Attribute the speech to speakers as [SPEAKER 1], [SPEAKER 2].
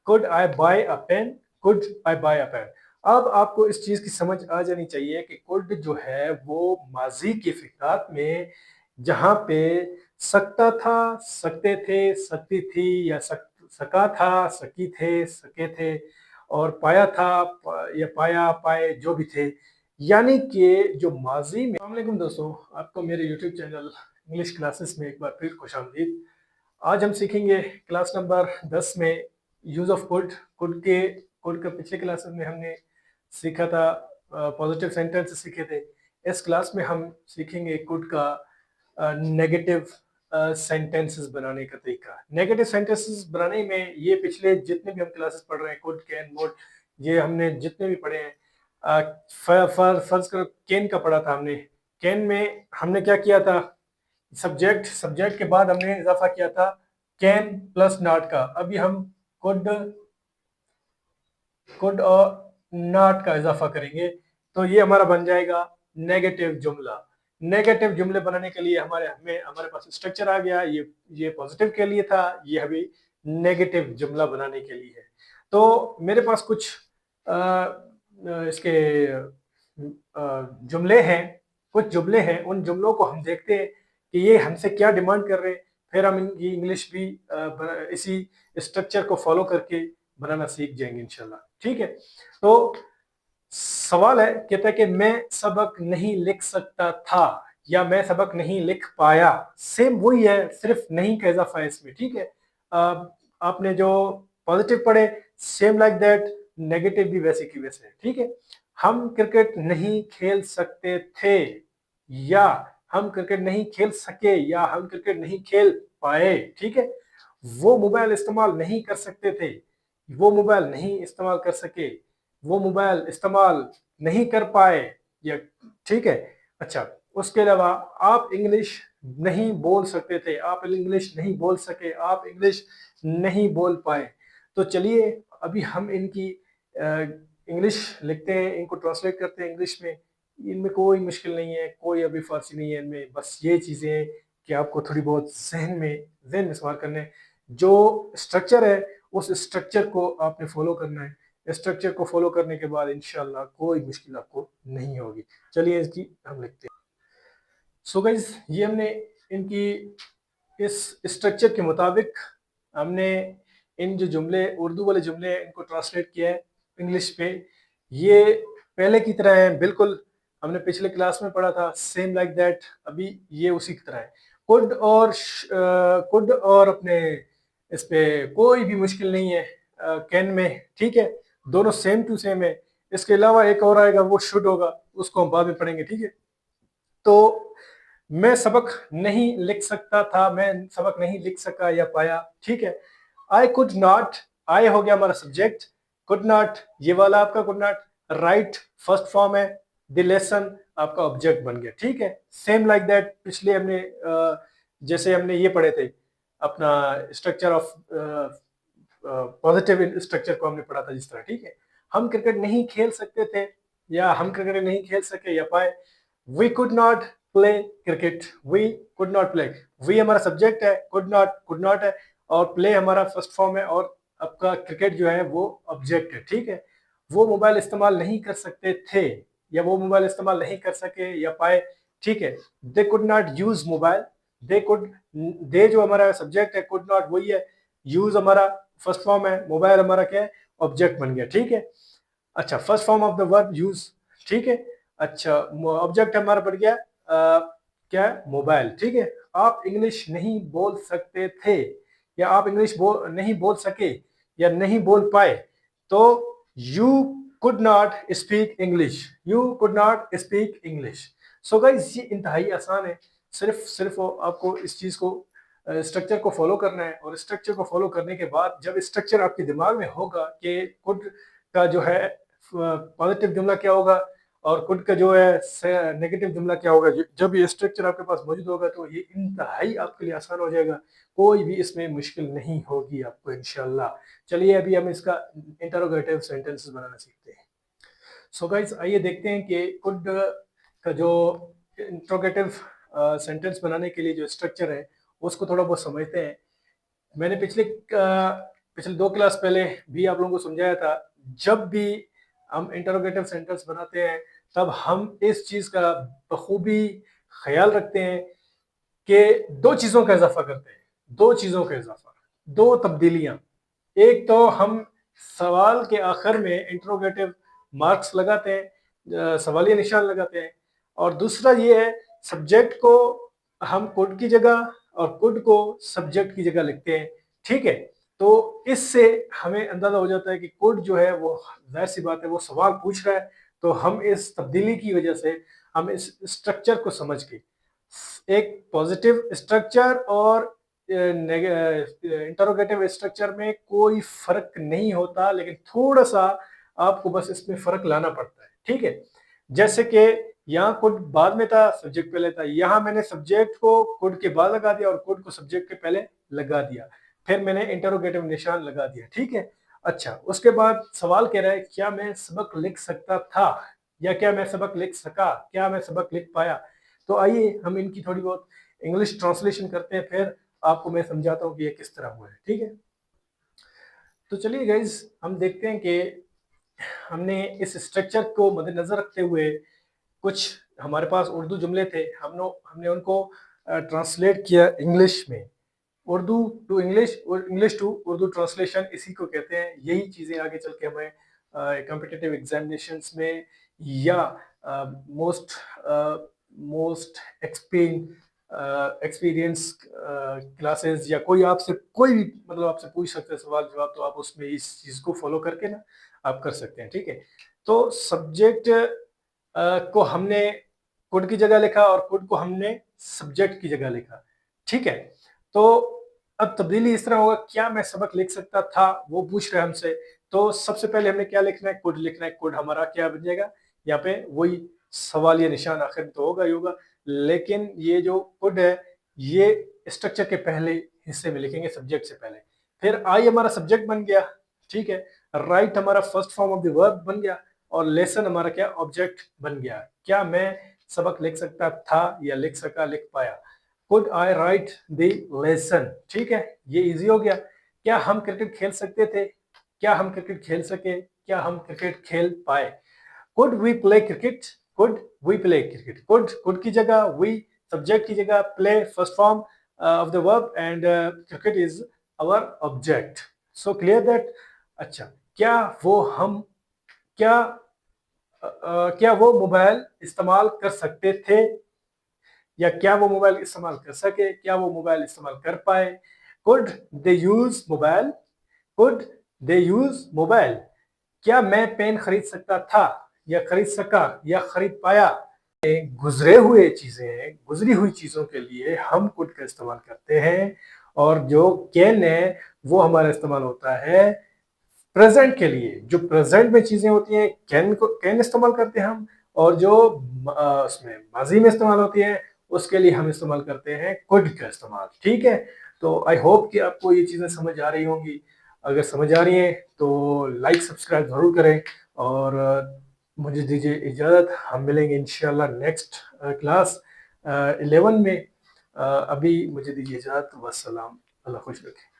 [SPEAKER 1] Could I buy a pen, could I buy a pen. अब आपको इस चीज की समझ आ जानी चाहिए कि कुड जो है वो माजी के फिक्रात में जहां पे सकता था, सकते थे, सकती थी, या सका था, सकी थे, सके थे, और पाया था, या पाया, पाए, जो भी थे। यानी कि जो माजी में। अस्सलाम वालेकुम दोस्तों, आपको मेरे यूट्यूब चैनल इंग्लिश क्लासेस में एक बार फिर खुशामदीद। आज हम सीखेंगे क्लास नंबर 10 में यूज ऑफ कुड। कुड का पिछले क्लासेस में हमने सीखा था, पॉजिटिव सेंटेंस सीखे थे। इस क्लास में हम सीखेंगे कुड का नेगेटिव सेंटेंसेस बनाने का तरीका। नेगेटिव सेंटेंसेस बनाने में ये पिछले जितने भी हम क्लासेस पढ़ रहे हैं, कुड, कैन, वुड, ये हमने जितने भी पढ़े हैं, फर्ज करो कैन का पढ़ा था हमने। कैन में हमने क्या किया था, सब्जेक्ट के बाद हमने इजाफा किया था कैन प्लस नॉट का। अभी हम कुड कुड और नॉट का इजाफा करेंगे, तो ये हमारा बन जाएगा नेगेटिव जुमला। नेगेटिव जुमले बनाने के लिए हमारे पास स्ट्रक्चर आ गया। ये पॉजिटिव के लिए था, ये अभी नेगेटिव जुमला बनाने के लिए है। तो मेरे पास कुछ इसके जुमले हैं, कुछ जुमले हैं। उन जुमलों को हम देखते हैं कि ये हमसे क्या डिमांड कर रहे हैं, फिर हम इनकी इंग्लिश भी इसी स्ट्रक्चर को फॉलो करके बनाना सीख जाएंगे इंशाल्लाह। ठीक है, तो सवाल है, कहता है कि मैं सबक नहीं लिख सकता था, या मैं सबक नहीं लिख पाया। सेम वही है, सिर्फ नहीं का इजाफा है इसमें। ठीक है, आपने जो पॉजिटिव पढ़े, सेम लाइक दैट नेगेटिव भी वैसे की वैसे है। ठीक है, हम क्रिकेट नहीं खेल सकते थे, या हम क्रिकेट नहीं खेल सके, या हम क्रिकेट नहीं खेल पाए। ठीक है, वो मोबाइल इस्तेमाल नहीं कर सकते थे, वो मोबाइल नहीं इस्तेमाल कर सके, वो मोबाइल इस्तेमाल नहीं कर पाए, या ठीक है। अच्छा, उसके अलावा आप इंग्लिश नहीं बोल सकते थे, आप इंग्लिश नहीं बोल सके, आप इंग्लिश नहीं बोल पाए। तो चलिए अभी हम इनकी इंग्लिश लिखते हैं, इनको ट्रांसलेट करते हैं इंग्लिश में। इनमें कोई मुश्किल नहीं है, कोई अभी फारसी नहीं है इनमें। बस ये चीज़ें हैं कि आपको थोड़ी बहुत जहन में सवार करने हैं। जो स्ट्रक्चर है उस स्ट्रक्चर को आपने फॉलो करना है। स्ट्रक्चर को फॉलो करने के बाद इंशाल्लाह कोई मुश्किल आपको नहीं होगी। चलिए इसकी हम लिखते हैं। सो गाइस, ये हमने इनकी इस स्ट्रक्चर के मुताबिक हमने इन जो जुमले, उर्दू वाले जुमले, इनको ट्रांसलेट किया है इंग्लिश पे। ये पहले की तरह है बिल्कुल, हमने पिछले क्लास में पढ़ा था, सेम लाइक दैट। अभी ये उसी की तरह है। कुड और अपने इस पे कोई भी मुश्किल नहीं है कैन में। ठीक है, दोनों सेम टू सेम है। इसके अलावा एक और आएगा, वो शुड होगा, उसको हम बाद में पढ़ेंगे। ठीक है, तो मैं सबक नहीं लिख सकता था, मैं सबक नहीं लिख सका या पाया। ठीक है, आई कुड नॉट, आई हो गया हमारा सब्जेक्ट, कुड नॉट ये वाला आपका could not, right first form है, द लेसन आपका ऑब्जेक्ट बन गया। ठीक है, सेम लाइक दैट पिछले हमने जैसे हमने ये पढ़े थे अपना स्ट्रक्चर ऑफ पॉजिटिव स्ट्रक्चर को हमने पढ़ा था जिस तरह। ठीक है, हम क्रिकेट नहीं खेल सकते थे, या हम क्रिकेट नहीं खेल सके या पाए। We could not play cricket, we could not play. We हमारा सब्जेक्ट है, कुड नॉट है, और प्ले हमारा फर्स्ट फॉर्म है, और आपका क्रिकेट जो है वो ऑब्जेक्ट है। ठीक है, वो मोबाइल इस्तेमाल नहीं कर सकते थे, या वो मोबाइल इस्तेमाल नहीं कर सके या पाए। ठीक है, they could not use mobile, they could, they जो हमारा सब्जेक्ट है, कुड नॉट वही है, यूज हमारा फर्स्ट फॉर्म है, मोबाइल हमारा क्या है, ऑब्जेक्ट बन गया। ठीक है, अच्छा, first form of the verb use. ठीक है, अच्छा, ऑब्जेक्ट हमारा बन गया क्या, मोबाइल। ठीक है, आप इंग्लिश नहीं बोल सकते थे, या आप इंग्लिश नहीं बोल सके, या नहीं बोल पाए। तो you could not speak English, you could not speak English. So guys, ये इंतहाई आसान है। सिर्फ आपको इस चीज को, स्ट्रक्चर को फॉलो करना है, और स्ट्रक्चर को फॉलो करने के बाद जब स्ट्रक्चर आपके दिमाग में होगा कि कुड का जो है पॉजिटिव जुमला क्या होगा, और कुड का जो है नेगेटिव जुमला क्या होगा, जब ये स्ट्रक्चर आपके पास मौजूद होगा तो ये इंतहाई आपके लिए आसान हो जाएगा। कोई भी इसमें मुश्किल नहीं होगी आपको इंशाल्लाह। चलिए अभी हम इसका इंटरोगेटिव सेंटेंसेस बनाना सीखते हैं। सो गाइस, आइए देखते हैं कि कुड का जो इंटरोगेटिव सेंटेंस बनाने के लिए जो स्ट्रक्चर है उसको थोड़ा बहुत समझते हैं। मैंने पिछले पिछले 2 क्लास पहले भी आप लोगों को समझाया था, जब भी हम इंटरोगेटिव सेंटेंस बनाते हैं तब हम इस चीज़ का बखूबी ख़्याल रखते हैं कि 2 चीज़ों का इज़ाफ़ा करते हैं, 2 चीज़ों का इज़ाफ़ा, 2 तब्दीलियाँ। एक तो हम सवाल के आखिर में इंटरोगेटिव मार्क्स लगाते हैं, सवालिया निशान लगाते हैं, और दूसरा ये है सब्जेक्ट को हम कुड की जगह और कुड को सब्जेक्ट की जगह लिखते हैं, ठीक है? तो इससे हमें अंदाज़ा हो जाता है कि कुड जो है वो ज़ाहिर-सी बात है वो सवाल पूछ रहा है, तो हम इस तब्दीली की वजह से हम इस स्ट्रक्चर को समझ के एक पॉजिटिव स्ट्रक्चर और इंटरोगेटिव स्ट्रक्चर में कोई फर्क नहीं होता, लेकिन थोड़ा सा आपको बस इसमें फर्क लाना पड़ता है, ठीक है? जैसे कि यहाँ कुड बाद में था, सब्जेक्ट पहले था, यहाँ मैंने सब्जेक्ट को कुड के बाद लगा दिया और कुड को सब्जेक्ट के पहले लगा दिया, फिर मैंने इंटरोगेटिव निशान लगा दिया, ठीक है? अच्छा, उसके बाद सवाल कह रहा है क्या मैं सबक लिख सकता था या क्या मैं सबक लिख सका, क्या मैं सबक लिख पाया? तो आइए हम इनकी थोड़ी बहुत इंग्लिश ट्रांसलेशन करते हैं, फिर आपको मैं समझाता हूँ कि ये किस तरह हुआ है, ठीक है? तो चलिए गाइज हम देखते हैं कि हमने इस स्ट्रक्चर को मद्देनजर रखते हुए कुछ हमारे पास उर्दू जुमले थे, हमने उनको ट्रांसलेट किया इंग्लिश में। उर्दू टू इंग्लिश और इंग्लिश टू उर्दू ट्रांसलेशन इसी को कहते हैं। यही चीज़ें आगे चल के हमें कॉम्पिटिटिव एग्जामिनेशंस में या मोस्ट मोस्ट एक्सपीरियंस क्लासेस या कोई आपसे कोई भी मतलब आपसे पूछ सकते हैं सवाल जवाब, तो आप उसमें इस चीज़ को फॉलो करके ना आप कर सकते हैं, ठीक है? तो सब्जेक्ट को हमने कुड की जगह लिखा और कुड को हमने सब्जेक्ट की जगह लिखा, ठीक है? तो अब तब्दीली इस तरह होगा, क्या मैं सबक लिख सकता था, वो पूछ रहे हैं हमसे। तो सबसे पहले हमने क्या लिखना है, कुड लिखना है। कुड हमारा क्या बन जाएगा, यहाँ पे वही सवालिया निशान आखिर में तो होगा ही होगा, लेकिन ये जो कुड है ये स्ट्रक्चर के पहले हिस्से में लिखेंगे, सब्जेक्ट से पहले। फिर आई हमारा सब्जेक्ट बन गया, ठीक है? राइट हमारा first form of the verb बन गया और लेसन हमारा क्या, ऑब्जेक्ट बन गया। क्या मैं सबक लिख सकता था या लिख सका, लिख पाया? Could I right the lesson, ठीक है? ये इजी हो गया। क्या हम क्रिकेट खेल सकते थे, क्या हम क्रिकेट खेल सके, क्या हम क्रिकेट खेल पाए? Could we play cricket, could we play cricket. Could की जगह वी, सब्जेक्ट की जगह play first form of the verb and cricket is our object. So clear that. अच्छा, क्या वो हम क्या क्या वो मोबाइल इस्तेमाल कर सकते थे या क्या वो मोबाइल इस्तेमाल कर सके, क्या वो मोबाइल इस्तेमाल कर पाए? Could they use mobile, could they use mobile. क्या मैं पेन खरीद सकता था या खरीद सका या खरीद पाया? गुजरे हुए चीजें, गुजरी हुई चीजों के लिए हम कुड का इस्तेमाल करते हैं, और जो कैन है वो हमारा इस्तेमाल होता है प्रेजेंट के लिए। जो प्रेजेंट में चीजें होती हैं कैन इस्तेमाल करते हैं हम, और जो उसमें माजी में इस्तेमाल होती है उसके लिए हम इस्तेमाल करते हैं कुड का इस्तेमाल, ठीक है? तो आई होप कि आपको ये चीजें समझ आ रही होंगी। अगर समझ आ रही हैं तो लाइक सब्सक्राइब जरूर करें, और मुझे दीजिए इजाजत। हम मिलेंगे इंशाल्लाह नेक्स्ट क्लास 11 में। अभी मुझे दीजिए इजाजत। वस्सलाम, अल्लाह खुश रखे।